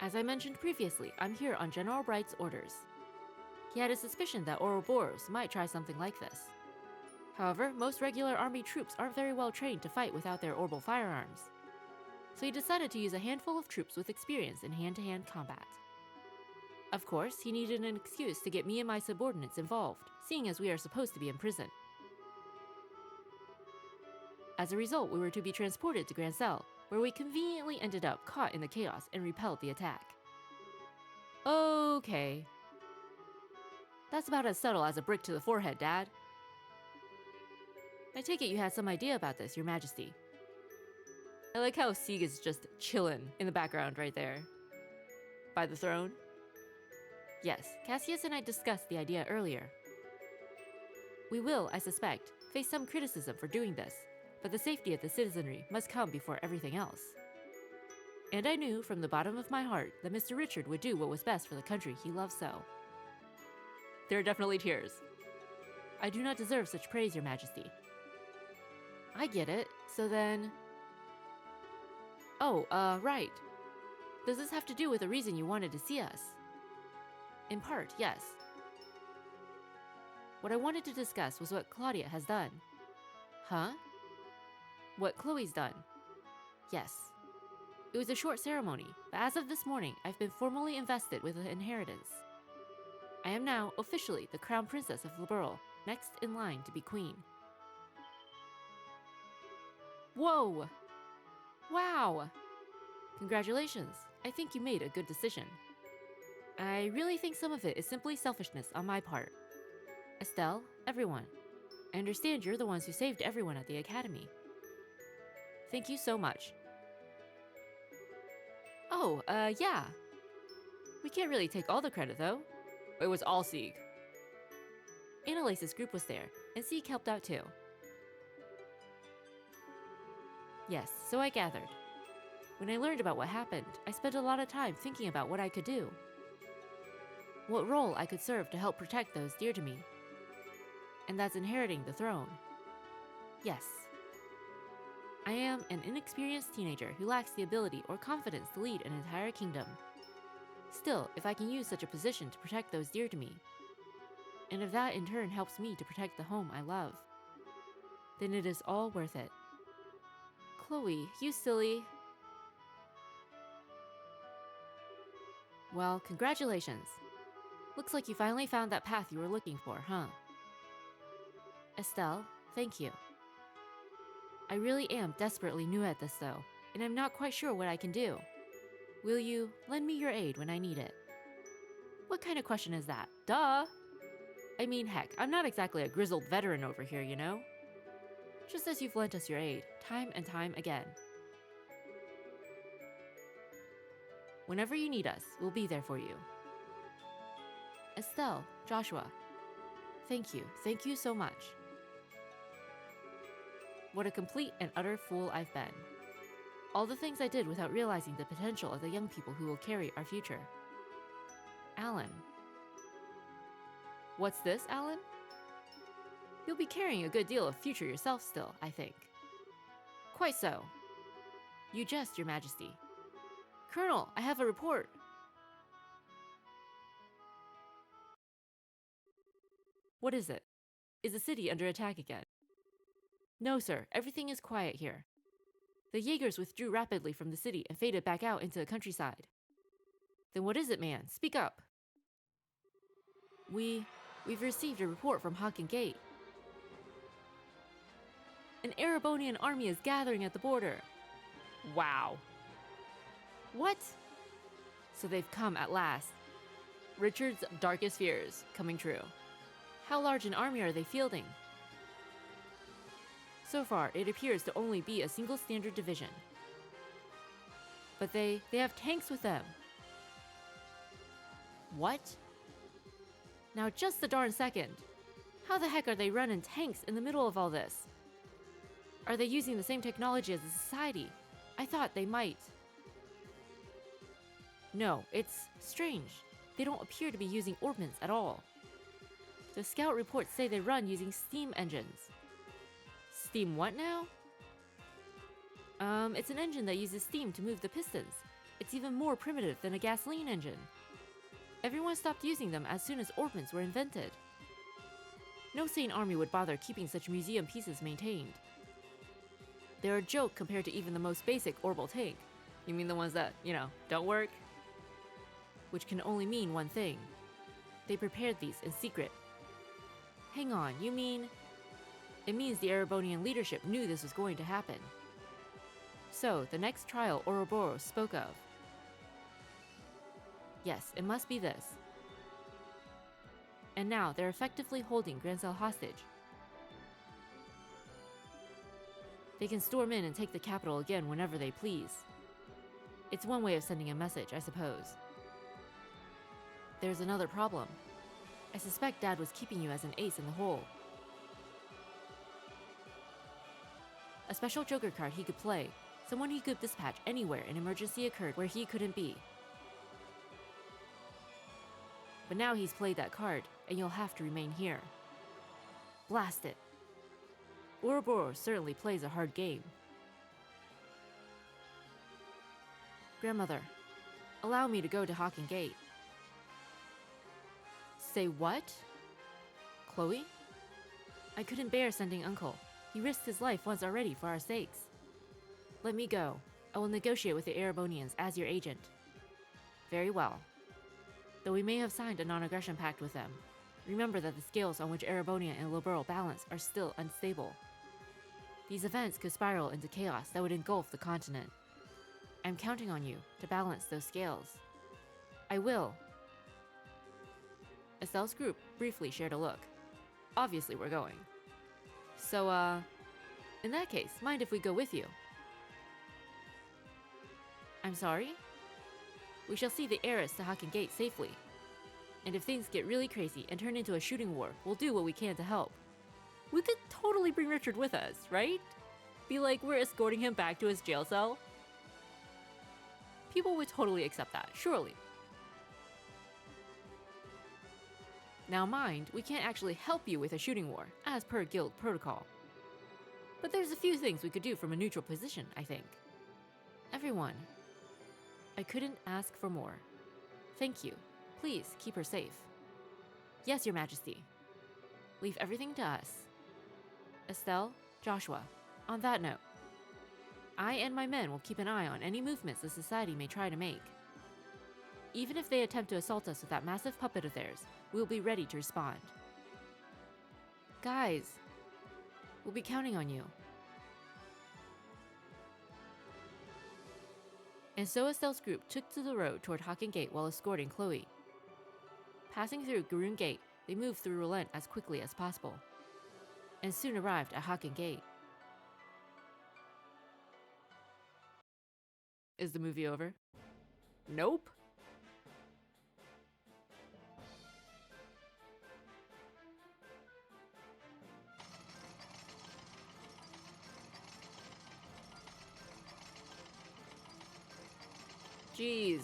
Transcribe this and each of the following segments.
As I mentioned previously, I'm here on General Bright's orders. He had a suspicion that Ouroboros might try something like this. However, most regular army troops aren't very well trained to fight without their orbital firearms. So he decided to use a handful of troops with experience in hand-to-hand combat. Of course, he needed an excuse to get me and my subordinates involved, seeing as we are supposed to be in prison. As a result, we were to be transported to Grand Cell, where we conveniently ended up caught in the chaos and repelled the attack. Okay. That's about as subtle as a brick to the forehead, Dad. I take it you had some idea about this, Your Majesty. I like how Sieg is just chillin' in the background right there. By the throne? Yes, Cassius and I discussed the idea earlier. We will, I suspect, face some criticism for doing this, but the safety of the citizenry must come before everything else. And I knew from the bottom of my heart that Mr. Richard would do what was best for the country he loved so. There are definitely tears. I do not deserve such praise, Your Majesty. I get it, so then... Oh, right. Does this have to do with the reason you wanted to see us? In part, yes. What I wanted to discuss was what Claudia has done. Huh? What Chloe's done. Yes. It was a short ceremony, but as of this morning, I've been formally invested with an inheritance. I am now, officially, the Crown Princess of Liberl, next in line to be Queen. Whoa! Wow! Congratulations, I think you made a good decision. I really think some of it is simply selfishness on my part. Estelle, everyone. I understand you're the ones who saved everyone at the Academy. Thank you so much. Oh, yeah. We can't really take all the credit, though. It was all Sieg. Annalise's group was there, and Sieg helped out too. Yes, so I gathered. When I learned about what happened, I spent a lot of time thinking about what I could do. What role I could serve to help protect those dear to me. And that's inheriting the throne. Yes. I am an inexperienced teenager who lacks the ability or confidence to lead an entire kingdom. Still, if I can use such a position to protect those dear to me, and if that in turn helps me to protect the home I love, then it is all worth it. Chloe, you silly. Well, congratulations. Looks like you finally found that path you were looking for, huh? Estelle, thank you. I really am desperately new at this though, and I'm not quite sure what I can do. Will you lend me your aid when I need it? What kind of question is that? Duh! I mean, heck, I'm not exactly a grizzled veteran over here, you know? Just as you've lent us your aid, time and time again. Whenever you need us, we'll be there for you. Estelle, Joshua, thank you so much. What a complete and utter fool I've been. All the things I did without realizing the potential of the young people who will carry our future. Alan. What's this, Alan? You'll be carrying a good deal of future yourself still, I think. Quite so. You jest, Your Majesty. Colonel, I have a report. What is it? Is the city under attack again? No, sir. Everything is quiet here. The Jaegers withdrew rapidly from the city and faded back out into the countryside. Then what is it, man? Speak up. We've received a report from Hagen Gate. An Erebonian army is gathering at the border. Wow. What? So they've come at last. Richard's darkest fears coming true. How large an army are they fielding? So far, it appears to only be a single standard division. But they have tanks with them. What? Now just a darn second. How the heck are they running tanks in the middle of all this? Are they using the same technology as the Society? I thought they might. No, it's strange. They don't appear to be using ordnance at all. The scout reports say they run using steam engines. Steam what now? It's an engine that uses steam to move the pistons. It's even more primitive than a gasoline engine. Everyone stopped using them as soon as orbments were invented. No sane army would bother keeping such museum pieces maintained. They're a joke compared to even the most basic orbital tank. You mean the ones that, don't work? Which can only mean one thing. They prepared these in secret. Hang on, you mean... It means the Erebonian leadership knew this was going to happen. So, the next trial Ouroboros spoke of. Yes, it must be this. And now they're effectively holding Grancel hostage. They can storm in and take the capital again whenever they please. It's one way of sending a message, I suppose. There's another problem. I suspect Dad was keeping you as an ace in the hole. A special Joker card he could play, someone he could dispatch anywhere an emergency occurred where he couldn't be. But now he's played that card, and you'll have to remain here. Blast it. Ouroboros certainly plays a hard game. Grandmother, allow me to go to Hawken Gate. Say what? Chloe? I couldn't bear sending Uncle. He risked his life once already for our sakes. Let me go. I will negotiate with the Erebonians as your agent. Very well. Though we may have signed a non-aggression pact with them, remember that the scales on which Erebonia and Liberl balance are still unstable. These events could spiral into chaos that would engulf the continent. I'm counting on you to balance those scales. I will. Estelle's group briefly shared a look. Obviously we're going. So, in that case, mind if we go with you? I'm sorry? We shall see the heiress to Hawken Gate safely. And if things get really crazy and turn into a shooting war, we'll do what we can to help. We could totally bring Richard with us, right? Be like we're escorting him back to his jail cell? People would totally accept that, surely. Now mind, we can't actually help you with a shooting war, as per guild protocol. But there's a few things we could do from a neutral position, I think. Everyone. I couldn't ask for more. Thank you. Please, keep her safe. Yes, Your Majesty. Leave everything to us. Estelle, Joshua, on that note, I and my men will keep an eye on any movements the Society may try to make. Even if they attempt to assault us with that massive puppet of theirs, we'll be ready to respond. Guys, we'll be counting on you. And so Estelle's group took to the road toward Hawken Gate while escorting Chloe. Passing through Garoon Gate, they moved through Relent as quickly as possible, and soon arrived at Hawken Gate. Is the movie over? Nope. Jeez.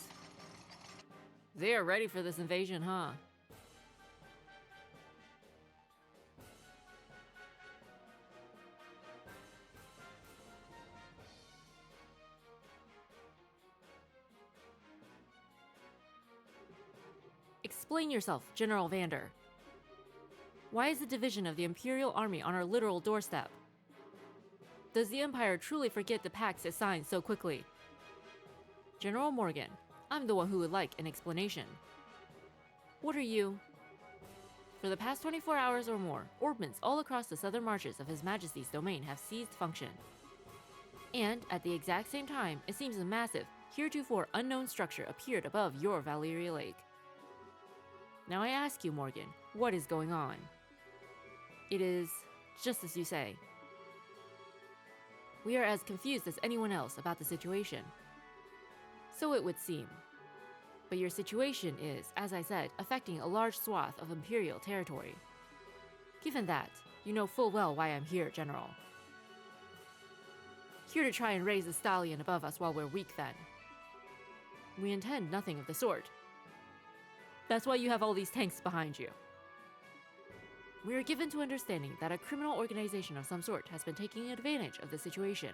They are ready for this invasion, huh? Explain yourself, General Vander. Why is the division of the Imperial Army on our literal doorstep? Does the Empire truly forget the pacts it signed so quickly? General Morgan, I'm the one who would like an explanation. What are you? For the past 24 hours or more, orbments all across the southern marches of His Majesty's domain have ceased function. And at the exact same time, it seems a massive, heretofore unknown structure appeared above your Valeria Lake. Now I ask you, Morgan, what is going on? It is just as you say. We are as confused as anyone else about the situation. So it would seem. But your situation is, as I said, affecting a large swath of Imperial territory. Given that, you know full well why I'm here, General. Here to try and raise the stallion above us while we're weak, then. We intend nothing of the sort. That's why you have all these tanks behind you. We are given to understanding that a criminal organization of some sort has been taking advantage of the situation.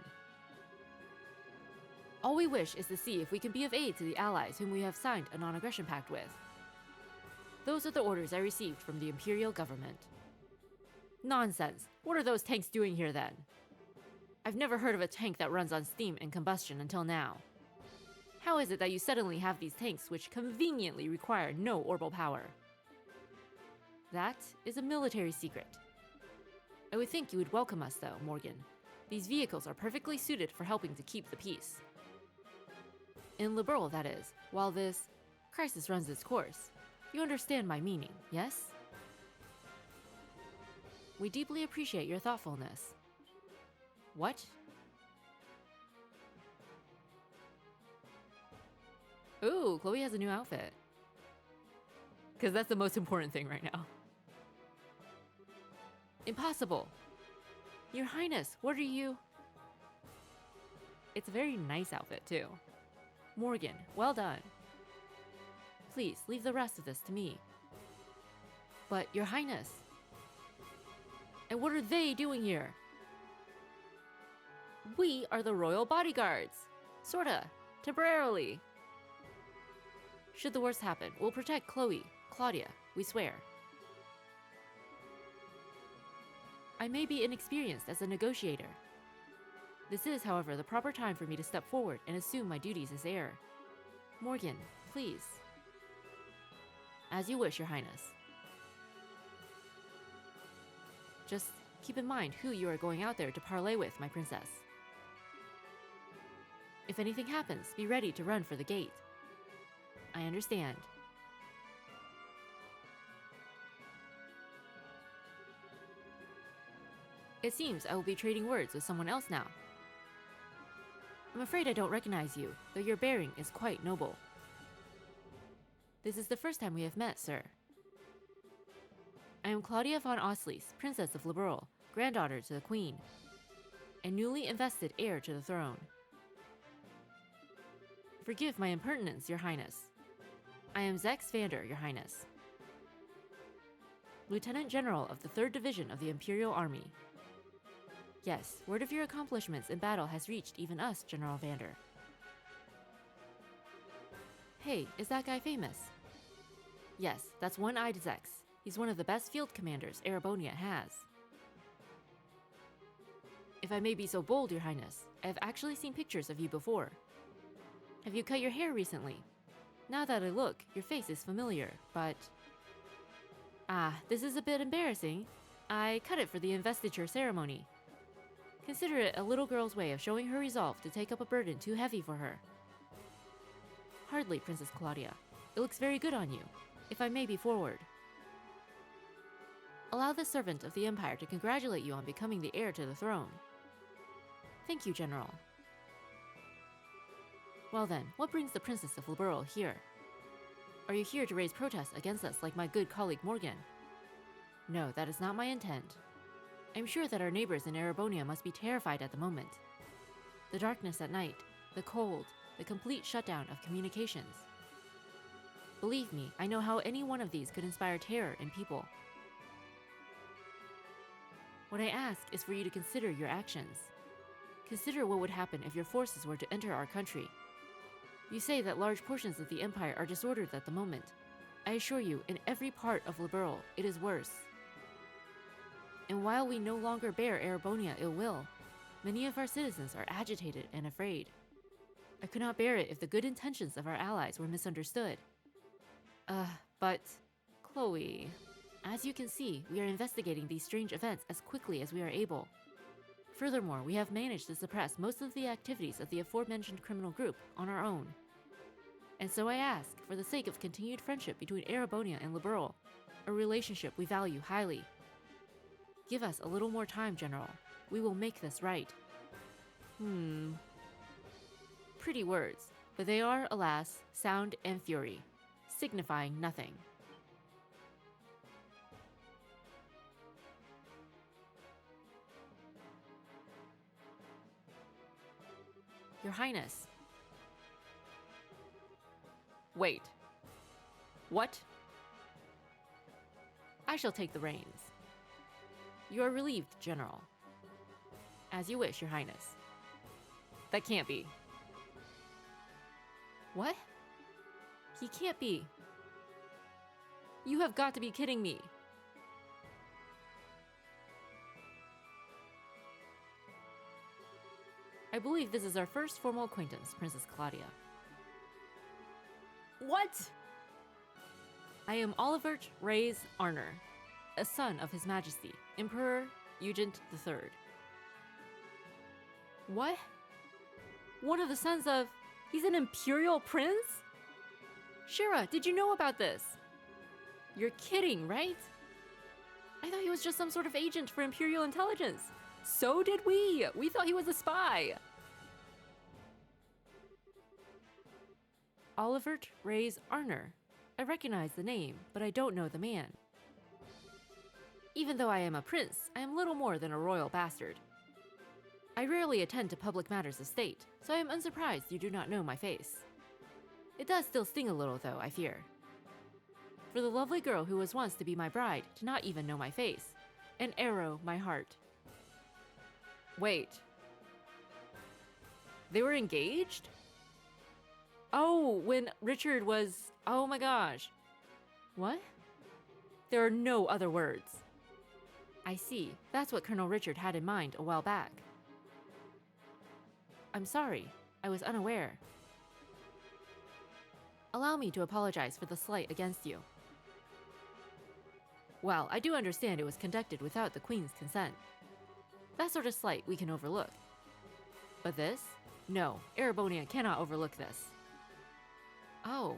All we wish is to see if we can be of aid to the allies whom we have signed a non-aggression pact with. Those are the orders I received from the Imperial government. Nonsense! What are those tanks doing here then? I've never heard of a tank that runs on steam and combustion until now. How is it that you suddenly have these tanks which conveniently require no orbital power? That is a military secret. I would think you would welcome us though, Morgan. These vehicles are perfectly suited for helping to keep the peace. In Liberl, that is, while this crisis runs its course. You understand my meaning, yes? We deeply appreciate your thoughtfulness. What? Ooh, Chloe has a new outfit. Because that's the most important thing right now. Impossible! Your Highness, what are you? It's a very nice outfit, too. Morgan, well done. Please, leave the rest of this to me. But, Your Highness... And what are they doing here? We are the royal bodyguards. Sorta. Temporarily. Should the worst happen, we'll protect Chloe, Claudia, we swear. I may be inexperienced as a negotiator. This is, however, the proper time for me to step forward and assume my duties as heir. Morgan, please. As you wish, Your Highness. Just keep in mind who you are going out there to parley with, my princess. If anything happens, be ready to run for the gate. I understand. It seems I will be trading words with someone else now. I'm afraid I don't recognize you, though your bearing is quite noble. This is the first time we have met, sir. I am Claudia von Oslies, Princess of Liberl, granddaughter to the Queen, and newly invested heir to the throne. Forgive my impertinence, Your Highness. I am Zex Vander, Your Highness, Lieutenant General of the 3rd Division of the Imperial Army. Yes, word of your accomplishments in battle has reached even us, General Vander. Hey, is that guy famous? Yes, that's One-Eyed Zex. He's one of the best field commanders Erebonia has. If I may be so bold, Your Highness, I have actually seen pictures of you before. Have you cut your hair recently? Now that I look, your face is familiar, but... Ah, this is a bit embarrassing. I cut it for the investiture ceremony. Consider it a little girl's way of showing her resolve to take up a burden too heavy for her. Hardly, Princess Claudia. It looks very good on you, if I may be forward. Allow the servant of the Empire to congratulate you on becoming the heir to the throne. Thank you, General. Well then, what brings the Princess of Liberl here? Are you here to raise protests against us like my good colleague Morgan? No, that is not my intent. I'm sure that our neighbors in Erebonia must be terrified at the moment. The darkness at night, the cold, the complete shutdown of communications. Believe me, I know how any one of these could inspire terror in people. What I ask is for you to consider your actions. Consider what would happen if your forces were to enter our country. You say that large portions of the Empire are disordered at the moment. I assure you, in every part of Liberl, it is worse. And while we no longer bear Erebonia ill will, many of our citizens are agitated and afraid. I could not bear it if the good intentions of our allies were misunderstood. But... Chloe... As you can see, we are investigating these strange events as quickly as we are able. Furthermore, we have managed to suppress most of the activities of the aforementioned criminal group on our own. And so I ask, for the sake of continued friendship between Erebonia and Liberl, a relationship we value highly. Give us a little more time, General. We will make this right. Pretty words, but they are, alas, sound and fury, signifying nothing. Your Highness. Wait. What? I shall take the reins. You are relieved, General. As you wish, Your Highness. That can't be. What? He can't be. You have got to be kidding me. I believe this is our first formal acquaintance, Princess Claudia. What? I am Olivert Reyes Arner, a son of His Majesty, Emperor Eugent III. What? One of the sons of... He's an imperial prince? Shira, did you know about this? You're kidding, right? I thought he was just some sort of agent for Imperial intelligence. So did we! We thought he was a spy! Olivert Reyes Arner. I recognize the name, but I don't know the man. Even though I am a prince, I am little more than a royal bastard. I rarely attend to public matters of state, so I am unsurprised you do not know my face. It does still sting a little, though, I fear. For the lovely girl who was once to be my bride to not even know my face, an arrow my heart. Wait. They were engaged? Oh, when Richard was... Oh my gosh. What? There are no other words. I see. That's what Colonel Richard had in mind a while back. I'm sorry. I was unaware. Allow me to apologize for the slight against you. Well, I do understand it was conducted without the Queen's consent. That sort of slight we can overlook. But this? No, Erebonia cannot overlook this. Oh,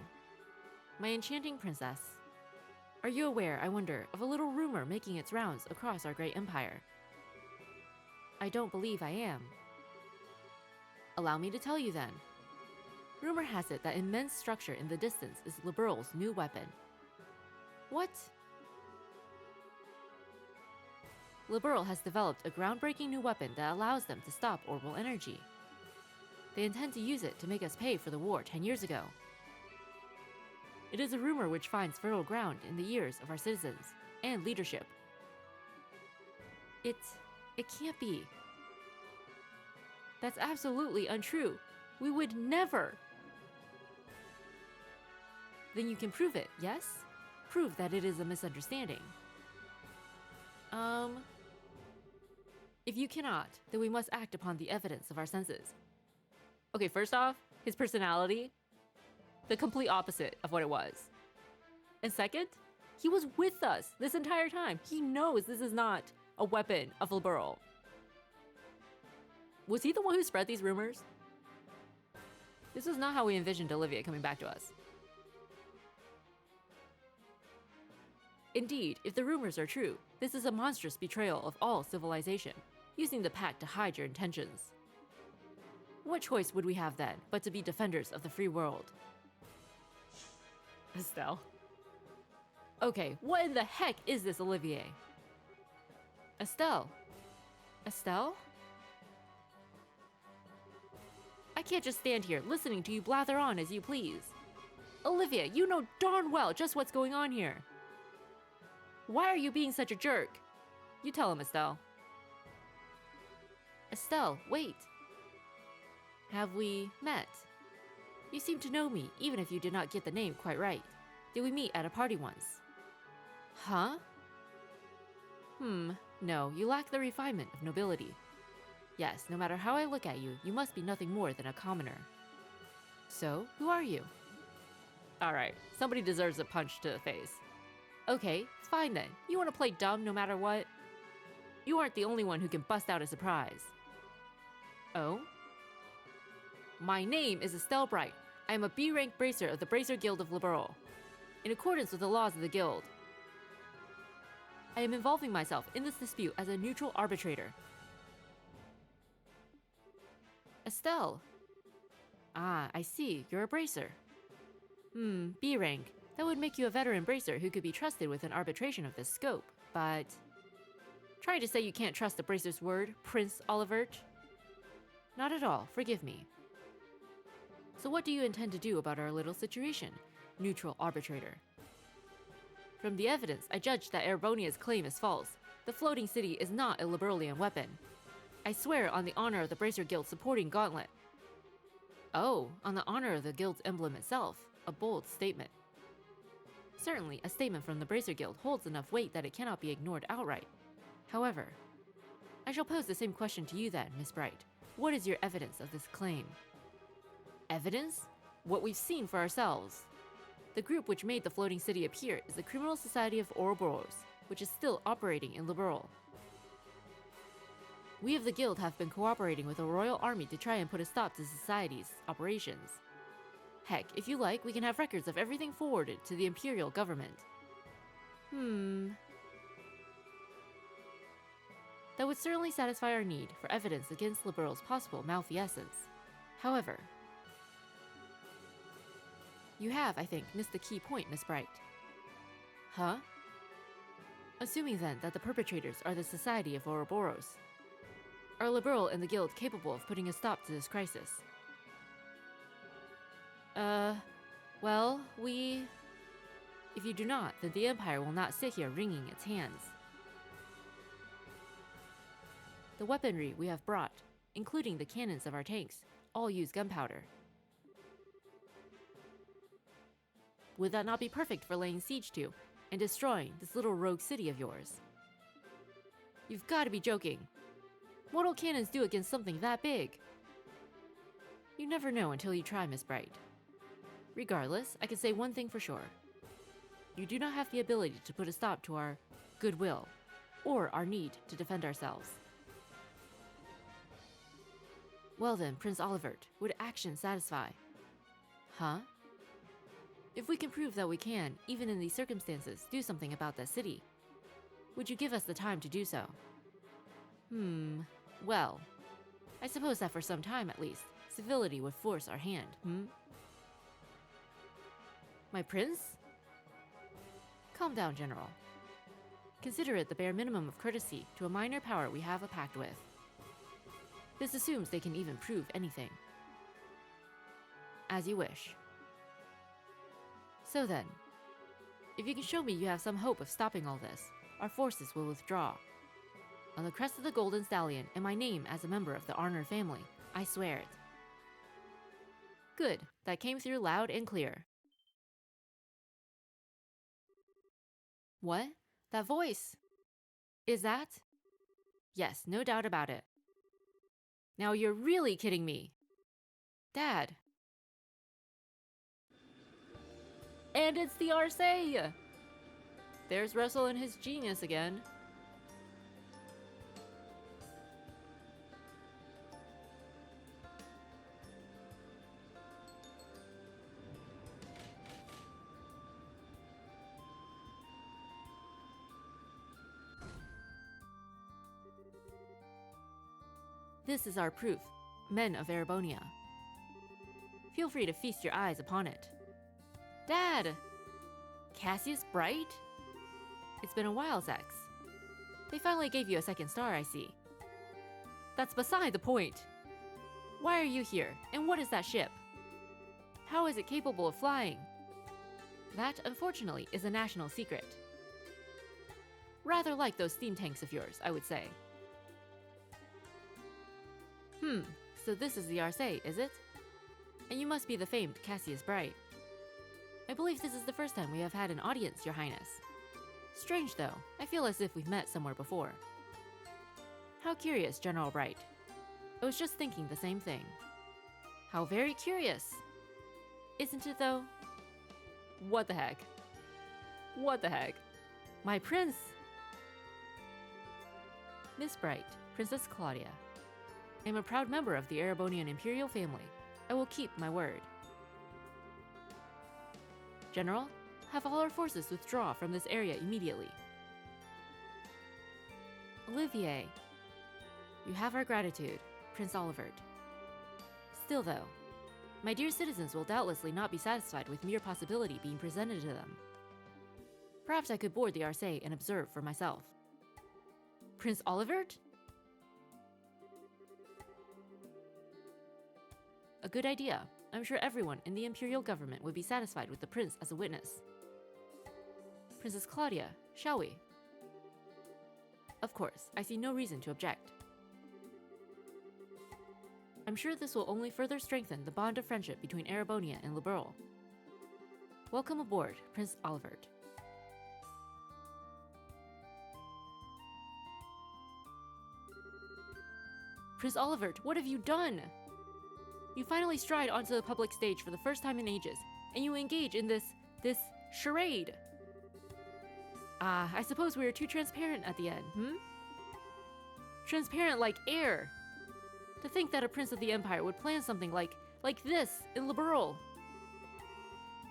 my enchanting princess. Are you aware, I wonder, of a little rumor making its rounds across our great empire? I don't believe I am. Allow me to tell you then. Rumor has it that immense structure in the distance is Liberal's new weapon. What? Liberal has developed a groundbreaking new weapon that allows them to stop orbital energy. They intend to use it to make us pay for the war 10 years ago. It is a rumor which finds fertile ground in the ears of our citizens and leadership. It can't be. That's absolutely untrue. We would never. Then you can prove it, yes? Prove that it is a misunderstanding. If you cannot, then we must act upon the evidence of our senses. Okay, first off, his personality, the complete opposite of what it was. And second, he was with us this entire time. He knows this is not a weapon of Liberal. Was he the one who spread these rumors? This was not how we envisioned Olivia coming back to us. Indeed, if the rumors are true, this is a monstrous betrayal of all civilization, using the pact to hide your intentions. What choice would we have then but to be defenders of the free world? Estelle. Okay, what in the heck is this, Olivier? Estelle? Estelle? I can't just stand here listening to you blather on as you please. Olivia, you know darn well just what's going on here. Why are you being such a jerk? You tell him, Estelle. Estelle, wait. Have we met? You seem to know me, even if you did not get the name quite right. Did we meet at a party once? Huh? No, you lack the refinement of nobility. Yes, no matter how I look at you, you must be nothing more than a commoner. So, who are you? Alright, somebody deserves a punch to the face. Okay, fine then. You want to play dumb no matter what? You aren't the only one who can bust out a surprise. Oh? My name is Estelle Bright. I am a B-rank bracer of the Bracer Guild of Liberal. In accordance with the laws of the guild, I am involving myself in this dispute as a neutral arbitrator. Estelle. Ah, I see. You're a bracer. B rank. That would make you a veteran bracer who could be trusted with an arbitration of this scope, but... Trying to say you can't trust the bracer's word, Prince Olivert? Not at all, forgive me. So what do you intend to do about our little situation, neutral arbitrator? From the evidence, I judge that Erebonia's claim is false. The floating city is not a Liberalian weapon. I swear on the honor of the Bracer Guild supporting Gauntlet. Oh, on the honor of the guild's emblem itself. A bold statement. Certainly, a statement from the Bracer Guild holds enough weight that it cannot be ignored outright. However, I shall pose the same question to you then, Miss Bright. What is your evidence of this claim? Evidence? What we've seen for ourselves. The group which made the floating city appear is the Criminal Society of Ouroboros, which is still operating in Liberl. We of the guild have been cooperating with the royal army to try and put a stop to society's operations. Heck, if you like, we can have records of everything forwarded to the imperial government. That would certainly satisfy our need for evidence against Liberl's possible malfeasance. However, you have, I think, missed the key point, Miss Bright. Huh? Assuming then that the perpetrators are the Society of Ouroboros, are Liberl and the guild capable of putting a stop to this crisis? Well, If you do not, then the Empire will not sit here wringing its hands. The weaponry we have brought, including the cannons of our tanks, all use gunpowder. Would that not be perfect for laying siege to and destroying this little rogue city of yours? You've got to be joking. What'll cannons do against something that big? You never know until you try, Miss Bright. Regardless, I can say one thing for sure. You do not have the ability to put a stop to our goodwill, or our need to defend ourselves. Well then, Prince Olivert, would action satisfy? Huh? If we can prove that we can, even in these circumstances, do something about that city, would you give us the time to do so? Well, I suppose that for some time at least, civility would force our hand, My prince? Calm down, General. Consider it the bare minimum of courtesy to a minor power we have a pact with. This assumes they can even prove anything. As you wish. So then, if you can show me you have some hope of stopping all this, our forces will withdraw. On the crest of the Golden Stallion and my name as a member of the Arner family, I swear it. Good, that came through loud and clear. What? That voice? Is that? Yes, no doubt about it. Now you're really kidding me. Dad. And it's the Arcee! There's Russell and his genius again. This is our proof, men of Erebonia. Feel free to feast your eyes upon it. Dad! Cassius Bright? It's been a while, Zex. They finally gave you a second star, I see. That's beside the point. Why are you here, and what is that ship? How is it capable of flying? That, unfortunately, is a national secret. Rather like those steam tanks of yours, I would say. So this is the Arcee, is it? And you must be the famed Cassius Bright. I believe this is the first time we have had an audience, Your Highness. Strange though, I feel as if we've met somewhere before. How curious, General Bright. I was just thinking the same thing. How very curious. Isn't it though? What the heck? What the heck? My prince! Miss Bright, Princess Claudia. I am a proud member of the Erebonian Imperial family. I will keep my word. General, have all our forces withdraw from this area immediately. Olivier. You have our gratitude, Prince Olivert. Still though, my dear citizens will doubtlessly not be satisfied with mere possibility being presented to them. Perhaps I could board the Arcee and observe for myself. Prince Olivert? A good idea. I'm sure everyone in the Imperial government would be satisfied with the prince as a witness. Princess Claudia, shall we? Of course, I see no reason to object. I'm sure this will only further strengthen the bond of friendship between Erebonia and Liberl. Welcome aboard, Prince Olivert. Prince Olivert, what have you done? You finally stride onto the public stage for the first time in ages, and you engage in this charade. I suppose we were too transparent at the end, Transparent like air. To think that a prince of the Empire would plan something like this in Liberl.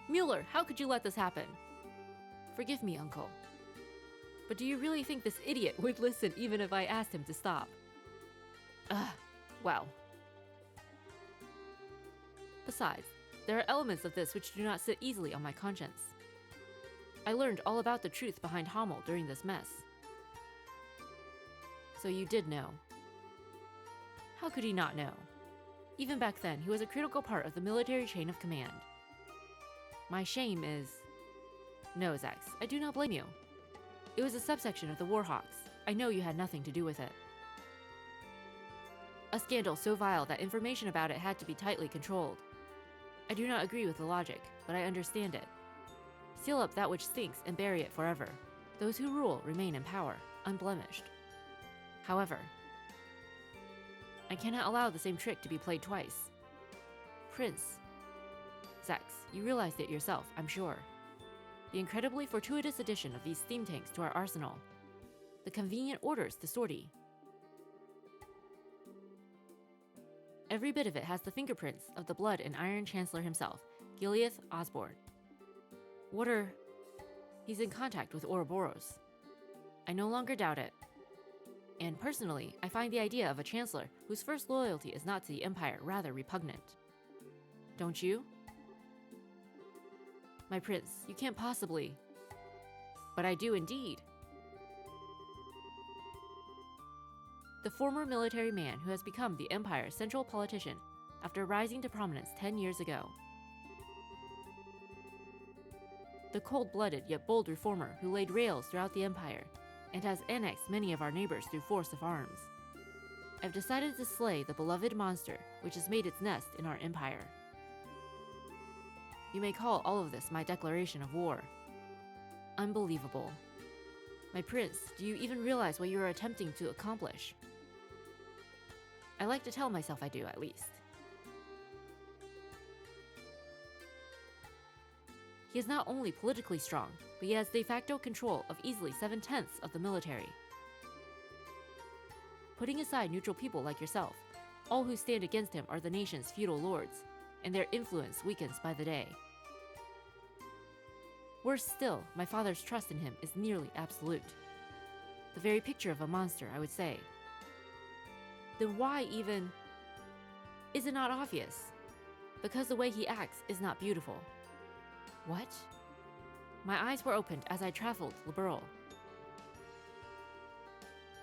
Mueller, how could you let this happen? Forgive me, Uncle. But do you really think this idiot would listen even if I asked him to stop? Well. Besides, there are elements of this which do not sit easily on my conscience. I learned all about the truth behind Hamel during this mess. So you did know. How could he not know? Even back then, he was a critical part of the military chain of command. My shame is... No, Zax, I do not blame you. It was a subsection of the Warhawks. I know you had nothing to do with it. A scandal so vile that information about it had to be tightly controlled. I do not agree with the logic, but I understand it. Seal up that which stinks and bury it forever. Those who rule remain in power, unblemished. However, I cannot allow the same trick to be played twice. Prince. Zax, you realized it yourself, I'm sure. The incredibly fortuitous addition of these steam tanks to our arsenal. The convenient orders to sortie. Every bit of it has the fingerprints of the blood and iron chancellor himself, Gileath Osborne. He's in contact with Ouroboros. I no longer doubt it. And personally, I find the idea of a chancellor whose first loyalty is not to the Empire rather repugnant. Don't you? My prince, you can't possibly. But I do indeed. The former military man who has become the Empire's central politician after rising to prominence 10 years ago. The cold-blooded yet bold reformer who laid rails throughout the Empire and has annexed many of our neighbors through force of arms. I've decided to slay the beloved monster which has made its nest in our empire. You may call all of this my declaration of war. Unbelievable. My prince, do you even realize what you are attempting to accomplish? I like to tell myself I do, at least. He is not only politically strong, but he has de facto control of easily 7/10 of the military. Putting aside neutral people like yourself, all who stand against him are the nation's feudal lords, and their influence weakens by the day. Worse still, my father's trust in him is nearly absolute. The very picture of a monster, I would say. Then why even... Is it not obvious? Because the way he acts is not beautiful. What? My eyes were opened as I traveled Liberl.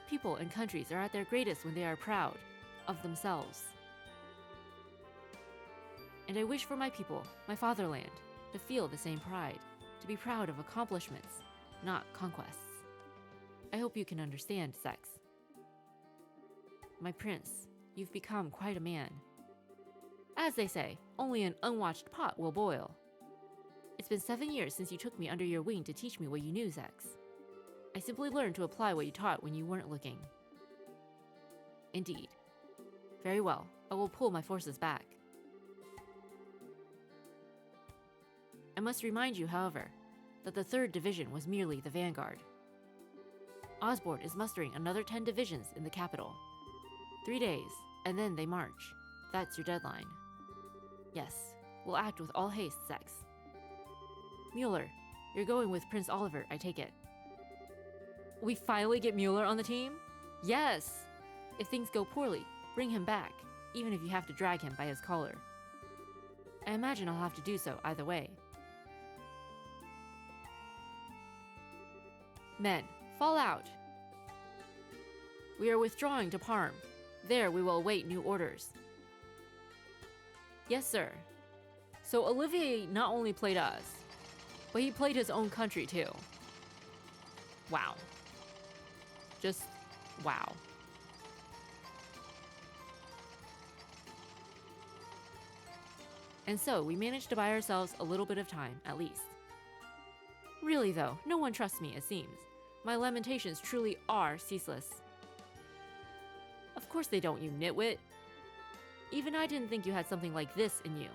People and countries are at their greatest when they are proud of themselves. And I wish for my people, my fatherland, to feel the same pride, to be proud of accomplishments, not conquests. I hope you can understand, Zax. My prince, you've become quite a man. As they say, only an unwatched pot will boil. It's been 7 years since you took me under your wing to teach me what you knew, Zax. I simply learned to apply what you taught when you weren't looking. Indeed. Very well, I will pull my forces back. I must remind you, however, that the 3rd Division was merely the vanguard. Osborne is mustering another 10 divisions in the capital. 3 days, and then they march. That's your deadline. Yes, we'll act with all haste, Zax. Mueller, you're going with Prince Olivert, I take it. We finally get Mueller on the team? Yes! If things go poorly, bring him back, even if you have to drag him by his collar. I imagine I'll have to do so either way. Men, fall out! We are withdrawing to Parm. There we will await new orders. Yes, sir. So Olivier not only played us, but he played his own country too. Wow. Just wow. And so we managed to buy ourselves a little bit of time, at least. Really though, no one trusts me, it seems. My lamentations truly are ceaseless. Of course they don't, you nitwit. Even I didn't think you had something like this in you.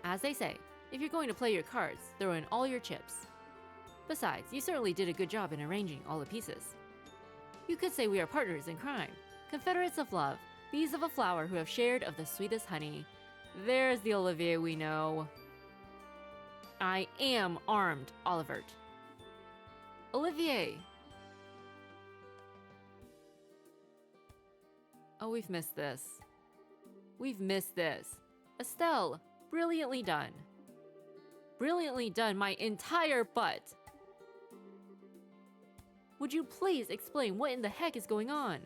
As they say, if you're going to play your cards, throw in all your chips. Besides, you certainly did a good job in arranging all the pieces. You could say we are partners in crime, confederates of love, bees of a flower who have shared of the sweetest honey. There's the Olivier we know. I am armed, Olivert. Olivier! Oh, we've missed this. We've missed this. Estelle, brilliantly done. Brilliantly done, my entire butt. Would you please explain what in the heck is going on?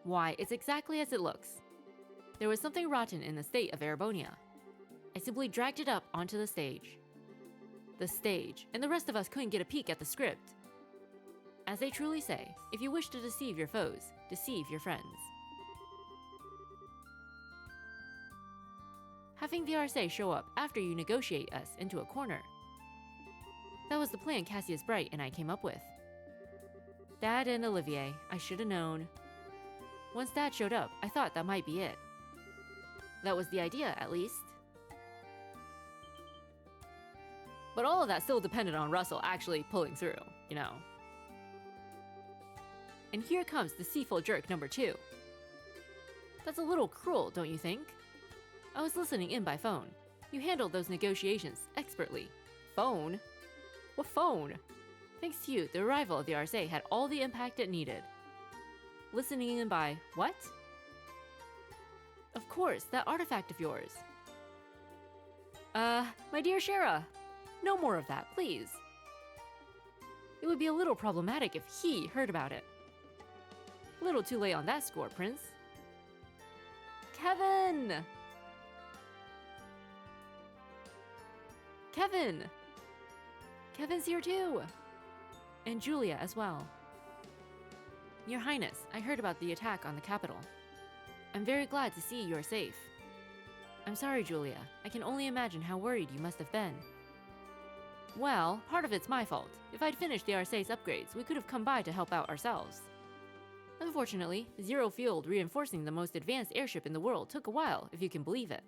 Why, it's exactly as it looks. There was something rotten in the state of Erebonia. I simply dragged it up onto the stage. The stage, and the rest of us couldn't get a peek at the script. As they truly say, if you wish to deceive your foes, deceive your friends. Having the RSA show up after you negotiate us into a corner. That was the plan Cassius Bright and I came up with. Dad and Olivier, I should have known. Once Dad showed up, I thought that might be it. That was the idea, at least. But all of that still depended on Russell actually pulling through, you know. And here comes the deceitful jerk number 2. That's a little cruel, don't you think? I was listening in by phone. You handled those negotiations expertly. Phone? What phone? Thanks to you, the arrival of the RSA had all the impact it needed. Listening in by what? Of course, that artifact of yours. My dear Shara, no more of that, please. It would be a little problematic if he heard about it. A little too late on that score, Prince. Kevin! Kevin! Kevin's here too! And Julia as well. Your Highness, I heard about the attack on the capital. I'm very glad to see you're safe. I'm sorry, Julia. I can only imagine how worried you must have been. Well, part of it's my fault. If I'd finished the RSA's upgrades, we could have come by to help out ourselves. Unfortunately, Zero Field reinforcing the most advanced airship in the world took a while, if you can believe it.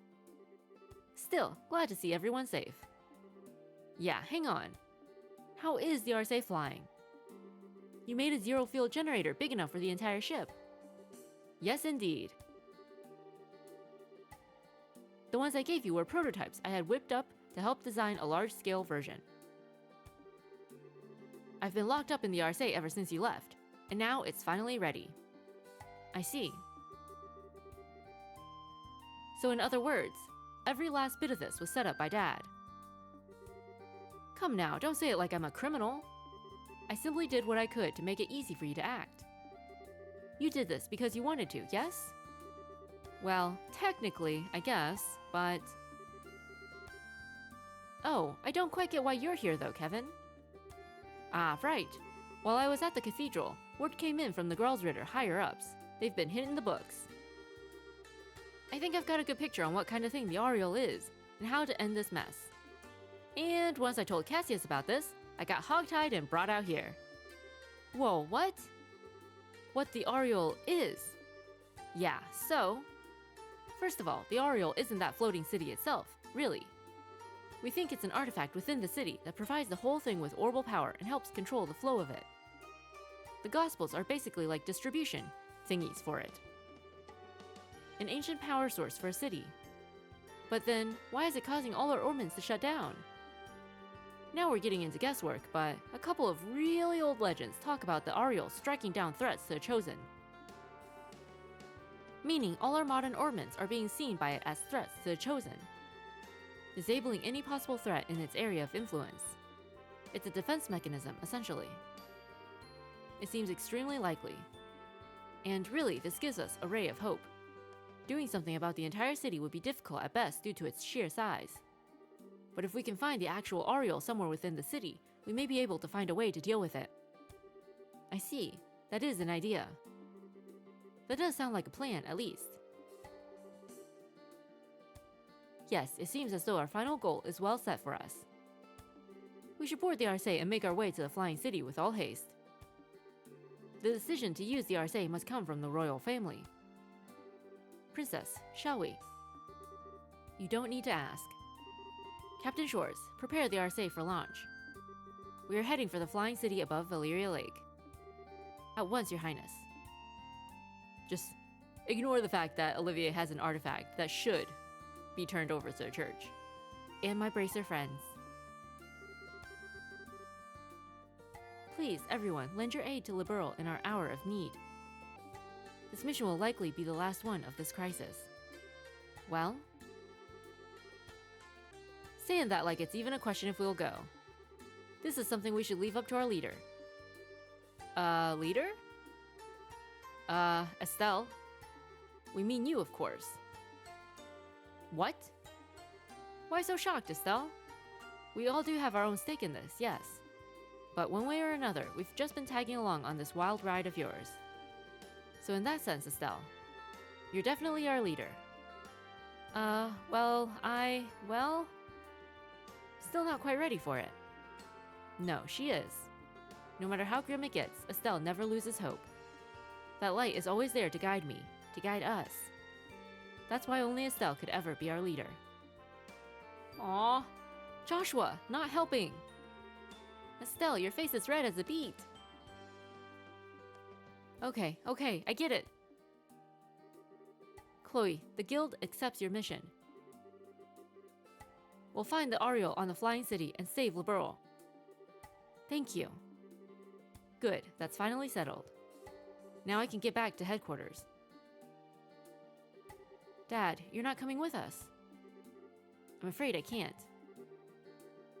Still, glad to see everyone safe. Yeah, hang on. How is the RSA flying? You made a Zero Field generator big enough for the entire ship. Yes, indeed. The ones I gave you were prototypes I had whipped up to help design a large-scale version. I've been locked up in the RSA ever since you left, and now it's finally ready. I see. So in other words, every last bit of this was set up by Dad. Come now, don't say it like I'm a criminal. I simply did what I could to make it easy for you to act. You did this because you wanted to, yes? Well, technically, I guess, but... Oh, I don't quite get why you're here though, Kevin. Ah, right. While I was at the cathedral, word came in from the Gralsritter higher-ups. They've been hitting the books. I think I've got a good picture on what kind of thing the Ariel is, and how to end this mess. And once I told Cassius about this, I got hogtied and brought out here. Whoa, what? What the Ariel is? Yeah, so... First of all, the Ariel isn't that floating city itself, really. We think it's an artifact within the city that provides the whole thing with orbal power and helps control the flow of it. The Gospels are basically like distribution thingies for it. An ancient power source for a city. But then, why is it causing all our orbments to shut down? Now we're getting into guesswork, but a couple of really old legends talk about the Ariel striking down threats to the Chosen. Meaning all our modern orbments are being seen by it as threats to the Chosen, disabling any possible threat in its area of influence. It's a defense mechanism, essentially. It seems extremely likely. And really, this gives us a ray of hope. Doing something about the entire city would be difficult at best due to its sheer size. But if we can find the actual Ariel somewhere within the city, we may be able to find a way to deal with it. I see. That is an idea. That does sound like a plan, at least. Yes, it seems as though our final goal is well set for us. We should board the Arcee and make our way to the Flying City with all haste. The decision to use the Arcee must come from the royal family. Princess, shall we? You don't need to ask. Captain Shores, prepare the Arcee for launch. We are heading for the Flying City above Valyria Lake. At once, Your Highness. Just ignore the fact that Olivia has an artifact that should be turned over to the church. And my bracer friends. Please, everyone, lend your aid to Liberl in our hour of need. This mission will likely be the last one of this crisis. Well? Saying that like it's even a question if we'll go. This is something we should leave up to our leader. Leader? Estelle. We mean you, of course. What? Why so shocked, Estelle? We all do have our own stake in this, yes. But one way or another, we've just been tagging along on this wild ride of yours. So in that sense, Estelle, you're definitely our leader. Still not quite ready for it. No, she is. No matter how grim it gets, Estelle never loses hope. That light is always there to guide me, to guide us. That's why only Estelle could ever be our leader. Aww, Joshua, not helping. Estelle, your face is red as a beet. Okay, I get it. Chloe, the guild accepts your mission. We'll find the Ariel on the Flying City and save Liberl. Thank you. Good, that's finally settled. Now I can get back to headquarters. Dad, you're not coming with us. I'm afraid I can't.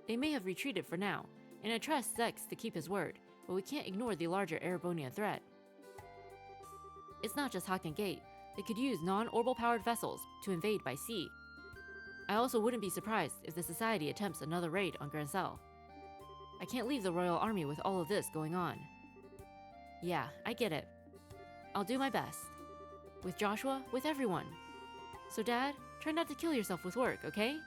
They may have retreated for now, and I trust Zex to keep his word, but we can't ignore the larger Erebonian threat. It's not just Hocken Gate. They could use non-orbital powered vessels to invade by sea. I also wouldn't be surprised if the Society attempts another raid on Grancel. I can't leave the Royal Army with all of this going on. Yeah, I get it. I'll do my best. With Joshua, with everyone. So Dad, try not to kill yourself with work, okay?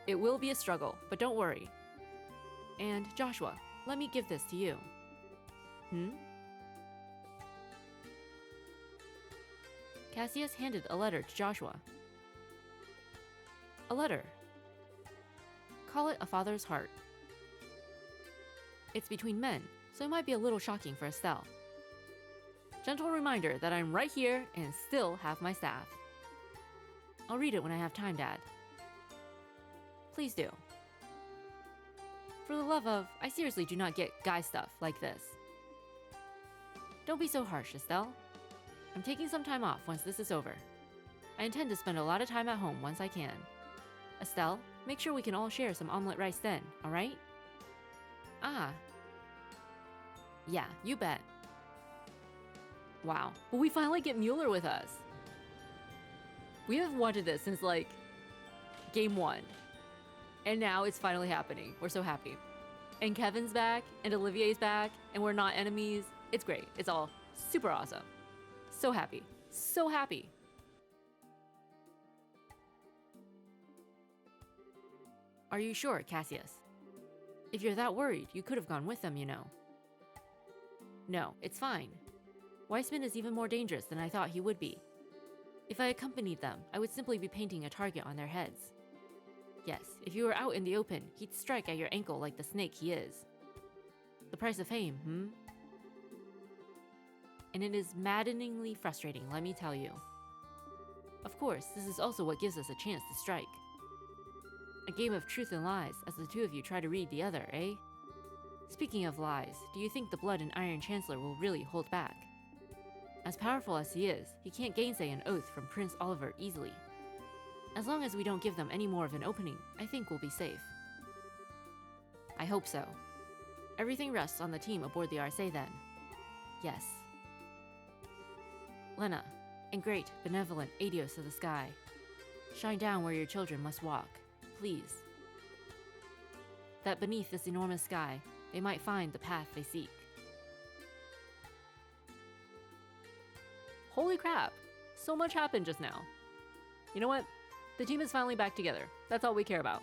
It will be a struggle, but don't worry. And Joshua, let me give this to you. Cassius handed a letter to Joshua. A letter. Call it a father's heart. It's between men, so it might be a little shocking for Estelle. Gentle reminder that I'm right here and still have my staff. I'll read it when I have time, Dad. Please do. For the love of, I seriously do not get guy stuff like this. Don't be so harsh, Estelle. I'm taking some time off once this is over. I intend to spend a lot of time at home once I can. Estelle, make sure we can all share some omelet rice then, alright? Ah. Yeah, you bet. Wow, will we finally get Mueller with us? We have wanted this since, like, game 1. And now it's finally happening. We're so happy. And Kevin's back, and Olivier's back, and we're not enemies. It's great. It's all super awesome. So happy. So happy. Are you sure, Cassius? If you're that worried, you could have gone with them, you know. No, it's fine. Weissman is even more dangerous than I thought he would be. If I accompanied them, I would simply be painting a target on their heads. Yes, if you were out in the open, he'd strike at your ankle like the snake he is. The price of fame, And it is maddeningly frustrating, let me tell you. Of course, this is also what gives us a chance to strike. A game of truth and lies as the two of you try to read the other, eh? Speaking of lies, do you think the Blood and Iron Chancellor will really hold back? As powerful as he is, he can't gainsay an oath from Prince Oliver easily. As long as we don't give them any more of an opening, I think we'll be safe. I hope so. Everything rests on the team aboard the Arcee then. Yes. Lena, and great, benevolent Adios of the sky, shine down where your children must walk, please. That beneath this enormous sky, they might find the path they seek. Holy crap! So much happened just now. You know what? The team is finally back together. That's all we care about.